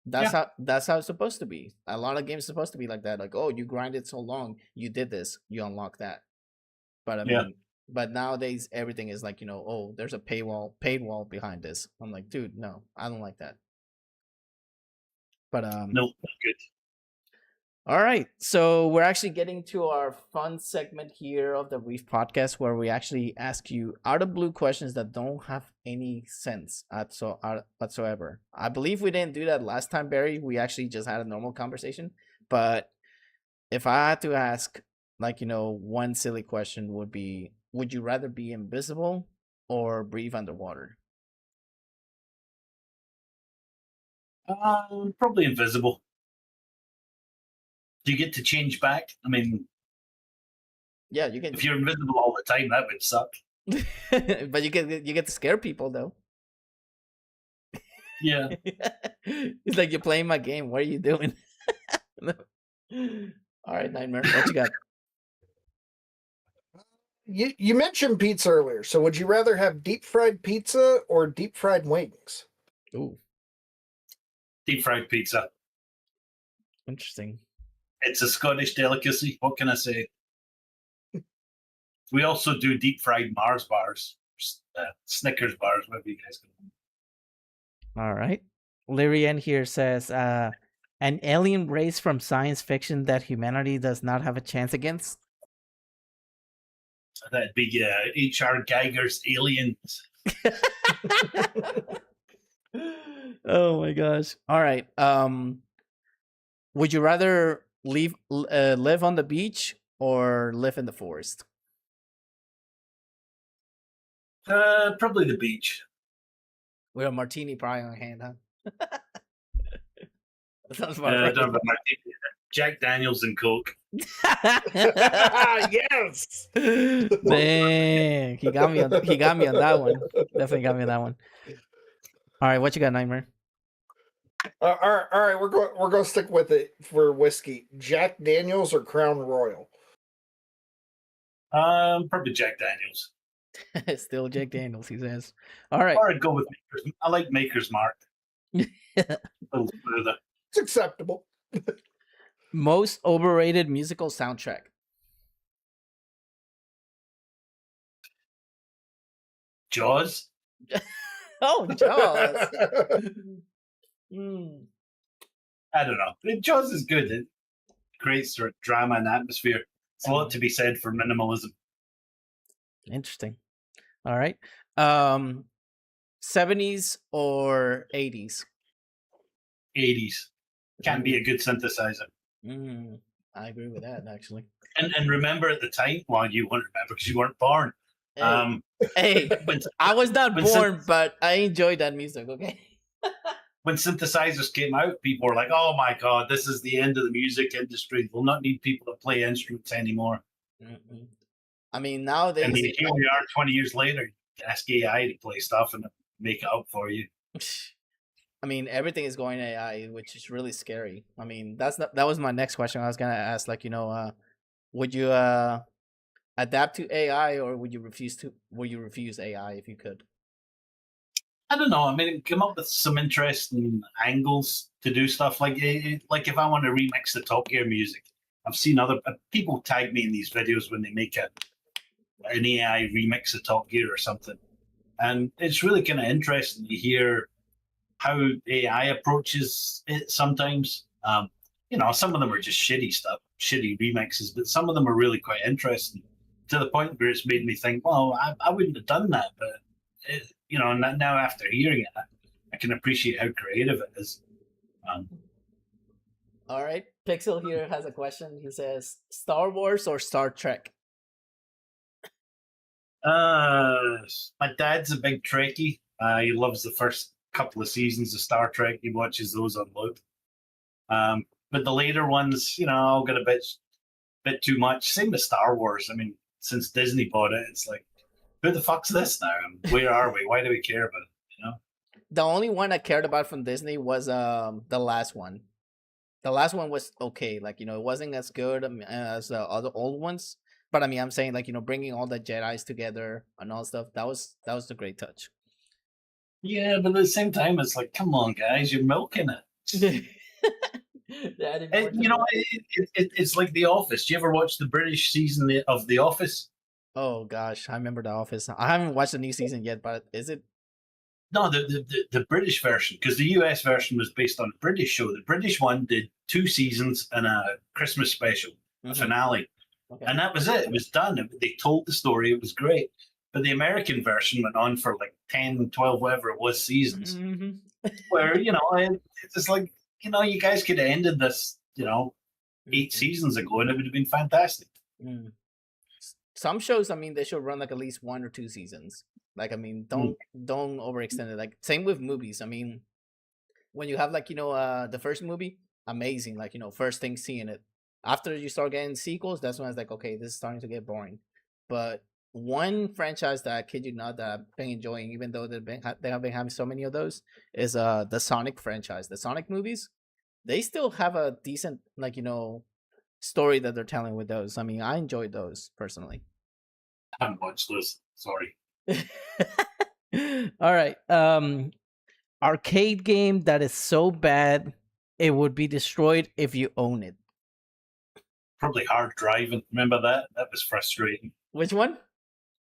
That's how it's supposed to be. A lot of games are supposed to be like that. Like, oh, you grinded so long, you did this, you unlock that. But I mean, but nowadays everything is like, oh, there's a paid wall behind this. I'm like, dude, no, I don't like that. But no, good. All right, so we're actually getting to our fun segment here of the Reef podcast, where we actually ask you out of blue questions that don't have any sense whatsoever. I believe we didn't do that last time, Barry. We actually just had a normal conversation. But if I had to ask, like, one silly question would be, would you rather be invisible or breathe underwater? Probably invisible. Do you get to change back? I mean, yeah, you can. If you're invisible all the time, that would suck. But you get to scare people though. Yeah. It's like, you're playing my game. What are you doing? All right, Nightmare, what you got? You mentioned pizza earlier, so would you rather have deep fried pizza or deep fried wings? Ooh, deep fried pizza. Interesting. It's a Scottish delicacy. What can I say? We also do deep fried Mars bars, Snickers bars, whatever you guys call them. All right. Lyrian here says, an alien race from science fiction that humanity does not have a chance against. That'd be H.R. Geiger's Aliens. Oh my gosh. All right. Would you rather live on the beach or live in the forest? Probably the beach. With a martini probably on hand, huh? That sounds about right. Jack Daniels and Coke. Yes. Dang, he got me on that one. Definitely got me on that one. All right, what you got, Nightmare? All right. We're going to stick with it for whiskey. Jack Daniels or Crown Royal? Probably Jack Daniels. Still Jack Daniels, he says. All right. Or I'd go with Maker's. I like Maker's Mark. A little further. It's acceptable. Most overrated musical soundtrack. Jaws. Oh, Jaws. Mm. I don't know. Jaws is good. It creates sort of drama and atmosphere. It's a lot to be said for minimalism. Interesting. All right. 70s or 80s? 80s. Can't be a good synthesizer. I agree with that, actually. And remember at the time, well, you won't remember because you weren't born. Hey, I was not born, but I enjoyed that music, okay? When synthesizers came out, people were like, oh my God, this is the end of the music industry. We'll not need people to play instruments anymore. I mean, nowadays... And here we are 20 years later. Ask AI to play stuff and make it up for you. I mean, everything is going AI, which is really scary. I mean, that was my next question. I was gonna ask, like, would you adapt to AI, or would you refuse AI if you could? I don't know. I mean, come up with some interesting angles to do stuff like if I want to remix the Top Gear music. I've seen other people tag me in these videos when they make an AI remix of Top Gear or something, and it's really kind of interesting to hear how AI approaches it sometimes. Some of them are just shitty stuff, shitty remixes, but some of them are really quite interesting to the point where it's made me think, well, I wouldn't have done that, but now after hearing it, I can appreciate how creative it is. All right, Pixel here has a question. He says, Star Wars or Star Trek? My dad's a big Trekkie. He loves the first couple of seasons of Star Trek. He watches those on loop. But the later ones, I'll get a bit too much. Same with Star Wars. I mean, since Disney bought it, it's like, who the fuck's this now? Where are we? Why do we care about it? The only one I cared about from Disney was the last one. The last one was okay. Like, it wasn't as good as the other old ones. But I mean, I'm saying, like, bringing all the Jedis together and all stuff, that was the great touch. Yeah, but at the same time, it's like, come on, guys, you're milking it. It's like The Office. Do you ever watch the British season of The Office? Oh gosh, I remember The Office. I haven't watched the new season yet, but is it? No, the British version, because the US version was based on a British show. The British one did 2 seasons and a Christmas special, a finale. Okay. And that was it. It was done. They told the story. It was great. But the American version went on for like 10, 12, whatever it was, seasons. Where, it's just like, you guys could have ended this, 8 seasons ago and it would have been fantastic. Some shows, I mean, they should run like at least 1 or 2 seasons. Like, I mean, don't overextend it. Like, same with movies. I mean, when you have like, the first movie, amazing. Like, first thing seeing it. After you start getting sequels, that's when it's like, okay, this is starting to get boring. But one franchise that I kid you not that I've been enjoying, even though they have been having so many of those, is the Sonic franchise. The Sonic movies, they still have a decent story that they're telling with those. I mean, I enjoyed those personally. I haven't watched those. Sorry. All right. Arcade game that is so bad it would be destroyed if you own it. Probably Hard Driving. Remember that? That was frustrating. Which one?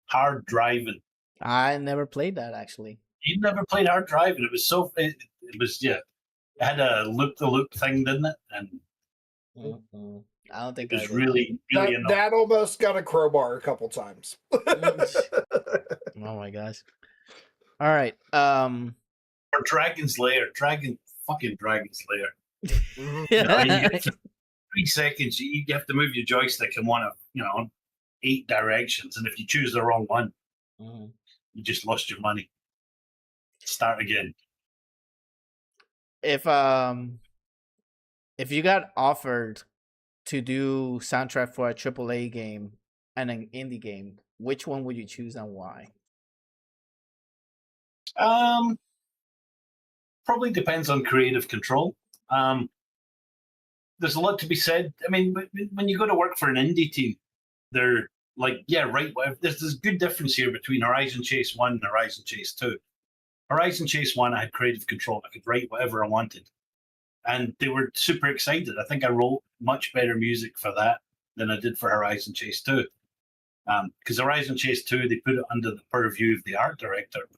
Hard Driving. I never played that, actually. You never played Hard Driving? It was so. It was It had a loop-the-loop thing, didn't it? And I don't think it was really that almost got a crowbar a couple times. Oh my gosh! All right. Or Dragon's Lair. Fucking Dragon's Lair. 3 seconds, you have to move your joystick in one of 8 directions, and if you choose the wrong one, you just lost your money. Start again. If you got offered to do soundtrack for a AAA game and an indie game, which one would you choose and why? Probably depends on creative control. There's a lot to be said. I mean, when you go to work for an indie team, they're like, yeah, right. There's this good difference here between Horizon Chase 1 and Horizon Chase 2. Horizon Chase 1, I had creative control. I could write whatever I wanted. And they were super excited. I think I wrote much better music for that than I did for Horizon Chase 2. Because Horizon Chase 2, they put it under the purview of the art director.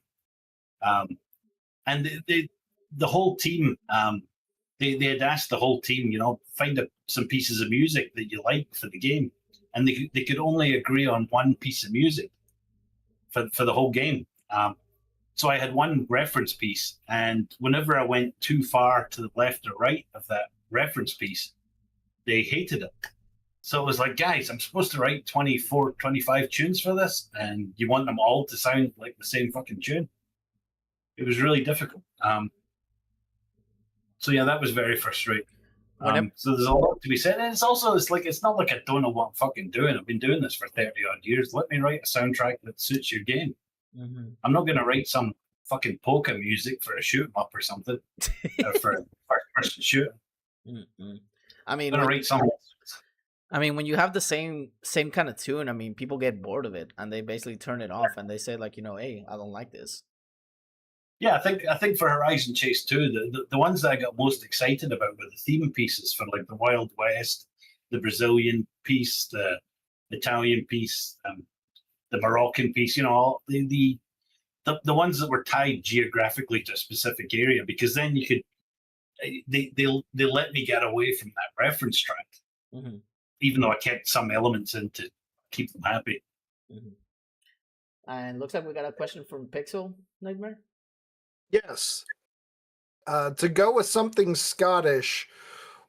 And the whole team, they had asked the whole team, find some pieces of music that you like for the game. And they could only agree on one piece of music for the whole game. So I had one reference piece, and whenever I went too far to the left or right of that reference piece, they hated it. So it was like, guys, I'm supposed to write 24, 25 tunes for this, and you want them all to sound like the same fucking tune. It was really difficult. So yeah, that was very frustrating. So there's a lot to be said. And it's not like I don't know what I'm fucking doing. I've been doing this for 30 odd years. Let me write a soundtrack that suits your game. Mm-hmm. I'm not going to write some fucking polka music for a shoot 'em up or something, or for a first-person shooter. Mm-hmm. I mean, I'm going to write something. I mean, when you have the same kind of tune, I mean, people get bored of it and they basically turn it off and they say like, hey, I don't like this. Yeah, I think for Horizon Chase 2, the ones that I got most excited about were the theme pieces for like the Wild West, the Brazilian piece, the Italian piece, the Moroccan piece. All the ones that were tied geographically to a specific area, because then you could they let me get away from that reference track, mm-hmm. even though I kept some elements in to keep them happy. Mm-hmm. And looks like we got a question from Pixel Nightmare. Yes. To go with something Scottish,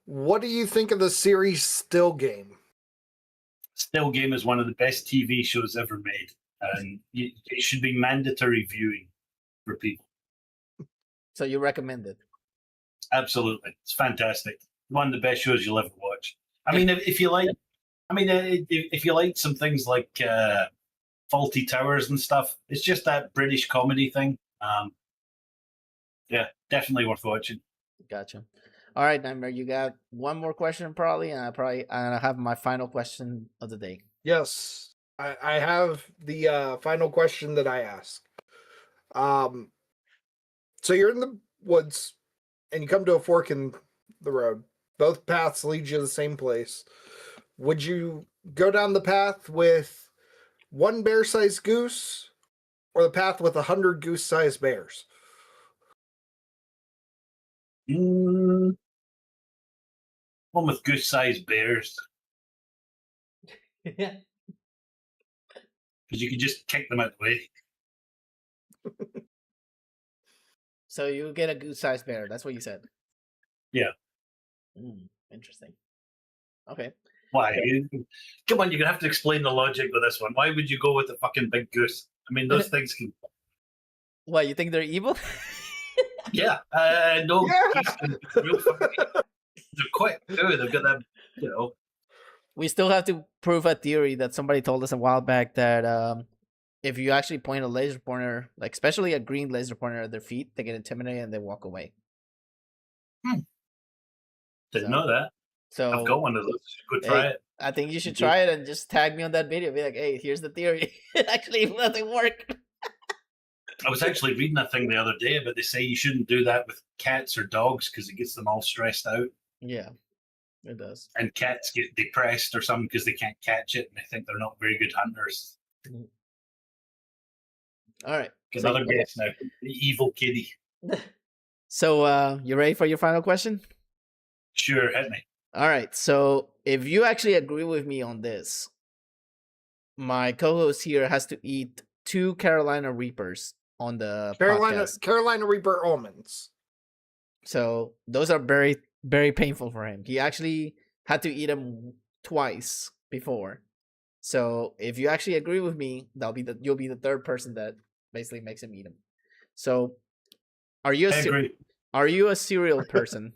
what do you think of the series Still Game? Still Game is one of the best TV shows ever made, and it should be mandatory viewing for people. So you recommend it? Absolutely, it's fantastic. One of the best shows you'll ever watch. I mean, if you like some things like Faulty Towers and stuff, it's just that British comedy thing. Yeah, definitely worth watching. Gotcha. All right, Nightmare, you got one more question probably, and I have my final question of the day. Yes, I have the final question that I ask. So you're in the woods, and you come to a fork in the road. Both paths lead you to the same place. Would you go down the path with one bear-sized goose, or the path with 100 goose-sized bears? One with goose-sized bears. Yeah. Because you can just kick them out the way. So you get a goose-sized bear. That's what you said. Yeah. Interesting. Okay. Why? Come on, you're gonna have to explain the logic with this one. Why would you go with a fucking big goose? I mean, those things can. What, you think they're evil? Yeah. No. Yeah. Real fucking. They're quick too. They've got that. We still have to prove a theory that somebody told us a while back that if you actually point a laser pointer, like especially a green laser pointer at their feet, they get intimidated and they walk away. Didn't know that. So I've got one of those. Go try it. I think you should try it and just tag me on that video. Be like, hey, here's the theory. It actually doesn't work. I was actually reading that thing the other day, but they say you shouldn't do that with cats or dogs because it gets them all stressed out. Yeah, it does. And cats get depressed or something because they can't catch it and they think they're not very good hunters. Mm-hmm. All right. Another guess now. The evil kitty. So, you ready for your final question? Sure, hit me. All right. So, if you actually agree with me on this, my co-host here has to eat 2 Carolina Reapers on the podcast. Carolina Reaper almonds. So those are very, very painful for him. He actually had to eat them twice before. So if you actually agree with me, you'll be the third person that basically makes him eat them. So are you a cereal person?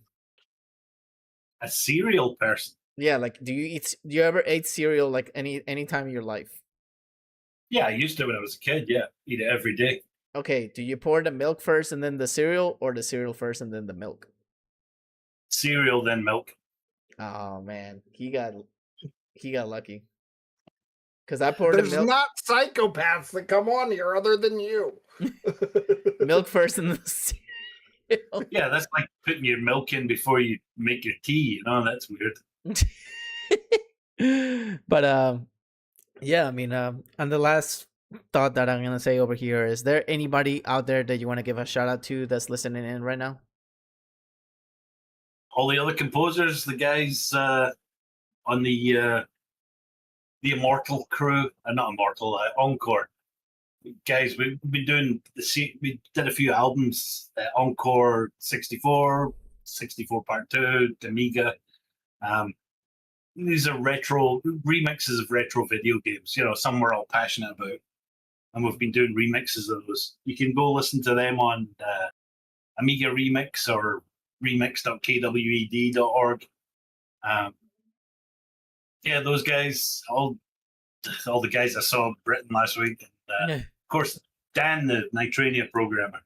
A cereal person? Yeah, like do you ever ate cereal like any time in your life? Yeah, I used to when I was a kid. Yeah, eat it every day. Okay, do you pour the milk first and then the cereal, or the cereal first and then the milk? Cereal, then milk. Oh man, he got lucky. Cause I poured the There's milk not psychopaths that come on here other than you. milk first and the cereal. Yeah, that's like putting your milk in before you make your tea. You know, that's weird. But yeah, I mean, and the last thought that I'm gonna say over here is there anybody out there that you want to give a shout out to that's listening in right now? All the other composers, the guys on the Immortal crew, not Immortal, Encore guys. We've been doing we did a few albums, Encore 64, 64 Part 2, Amiga. These are retro remixes of retro video games. You know, some we're all passionate about, and we've been doing remixes of those. You can go listen to them on Amiga Remix or remix.kwed.org. Yeah, those guys, all the guys I saw in Britain last week. And, of course, Dan, the Nitrania programmer.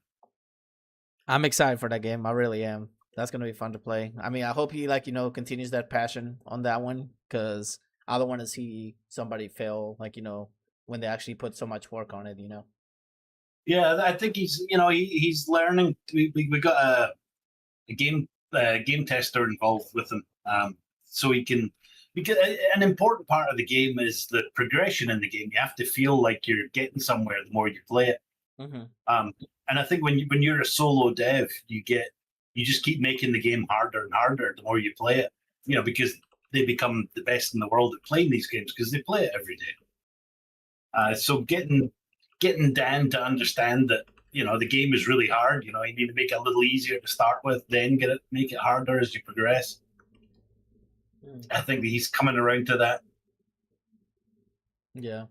I'm excited for that game. I really am. That's gonna be fun to play. I mean, I hope he continues that passion on that one, because I don't want to see somebody fail. When they actually put so much work on it. Yeah, I think he's learning. We got a game tester involved with him, so he can. Because an important part of the game is the progression in the game. You have to feel like you're getting somewhere the more you play it. Mm-hmm. And I think when you're a solo dev, you just keep making the game harder and harder the more you play it. You know, because they become the best in the world at playing these games because they play it every day. So getting Dan to understand that the game is really hard. You need to make it a little easier to start with, then make it harder as you progress. I think he's coming around to that. Yeah.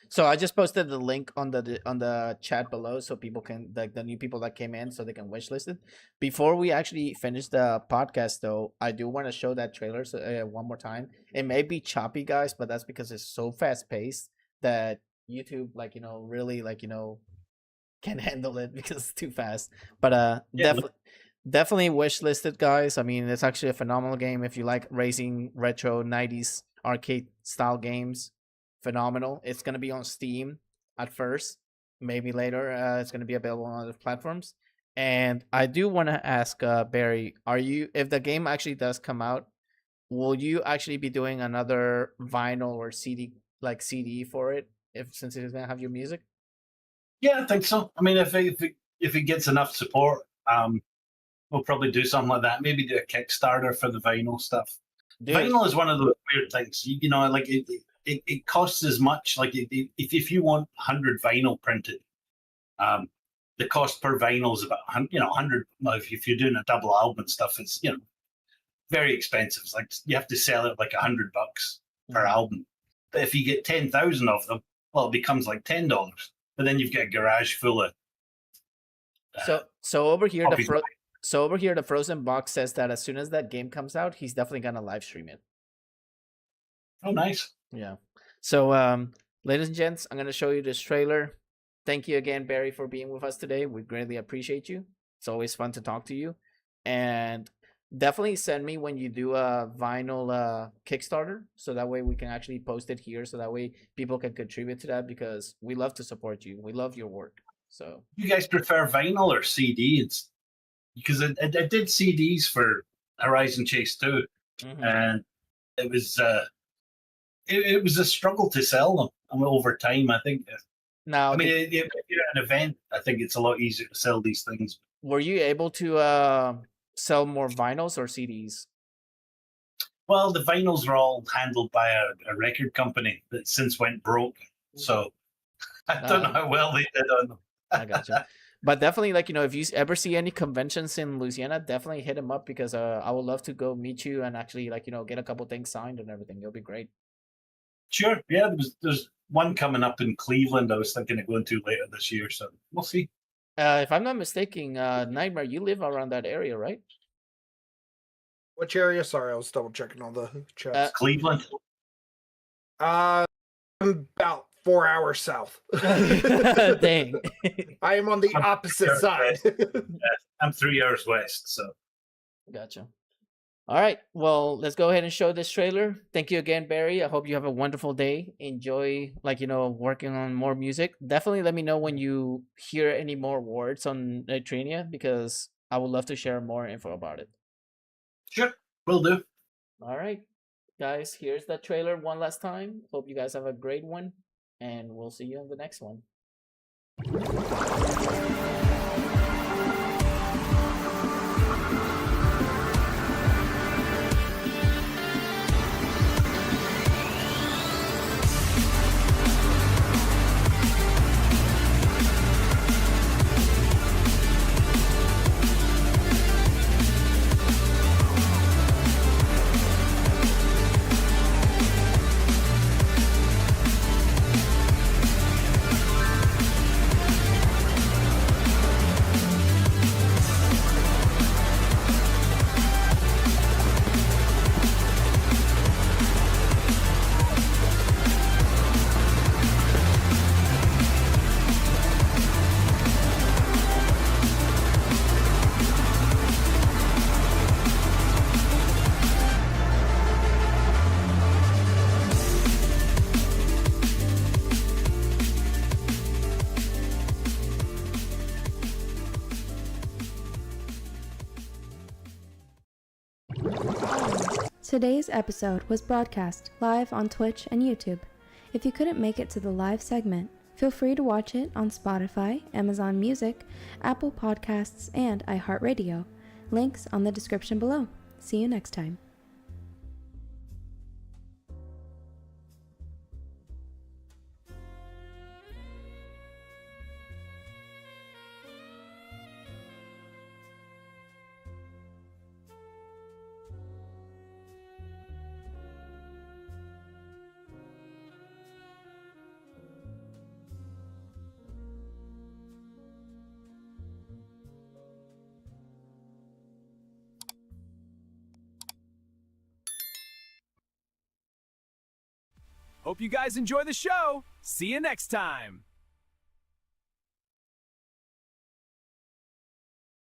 So I just posted the link on the chat below, so people can, like, the new people that came in, so they can wishlist it. Before we actually finish the podcast, though, I do want to show that trailer one more time. It may be choppy, guys, but that's because it's so fast paced that YouTube, really, can handle it because it's too fast. But definitely wishlisted, guys. I mean, it's actually a phenomenal game if you like racing retro 90s arcade style games. Phenomenal. It's going to be on Steam at first. Maybe later it's going to be available on other platforms. And I do want to ask Barry, if the game actually does come out, will you actually be doing another vinyl or CD for it, since it's going to have your music? Yeah, I think so. I mean, if it gets enough support, we'll probably do something like that. Maybe do a Kickstarter for the vinyl stuff. Dude. Vinyl is one of those weird things. It costs as much. Like if you want 100 vinyl printed, the cost per vinyl is about 100. If you're doing a double album and stuff, it's very expensive. It's like you have to sell it like $100 per album. But if you get 10,000 of them, well, it becomes like $10. But then you've got a garage full of. So over here the Frozen Box says that as soon as that game comes out, he's definitely gonna live stream it. Oh, nice. Yeah. So, ladies and gents, I'm gonna show you this trailer. Thank you again, Barry, for being with us today. We greatly appreciate you. It's always fun to talk to you, and definitely send me when you do a vinyl Kickstarter, so that way we can actually post it here, so that way people can contribute to that, because we love to support you. We love your work. So, you guys prefer vinyl or CD? Because I did CDs for Horizon Chase 2, and it was it was a struggle to sell them. Over time, I think. Now, I mean, if you're at an event, I think it's a lot easier to sell these things. Were you able to sell more vinyls or CDs? Well, the vinyls were all handled by a record company that since went broke. So I don't know how well they did on them. I gotcha. But definitely, if you ever see any conventions in Louisiana, definitely hit him up, because I would love to go meet you and actually, get a couple things signed and everything. It'll be great. Sure. Yeah, there's one coming up in Cleveland I was thinking of going to later this year, so we'll see. If I'm not mistaken, Nightmare, you live around that area, right? Which area? Sorry, I was double checking all the chats. Cleveland. I'm about 4 hours south. Dang. I am on the I'm opposite 3 hours side. west. I'm 3 hours west, so. Gotcha. All right. Well, let's go ahead and show this trailer. Thank you again, Barry. I hope you have a wonderful day. Enjoy, working on more music. Definitely let me know when you hear any more words on Nitrania, because I would love to share more info about it. Sure, will do. All right, guys, here's that trailer one last time. Hope you guys have a great one, and we'll see you on the next one. Today's episode was broadcast live on Twitch and YouTube. If you couldn't make it to the live segment, feel free to watch it on Spotify, Amazon Music, Apple Podcasts, and iHeart Radio. Links on the description below. See you next time. Hope you guys enjoy the show. See you next time.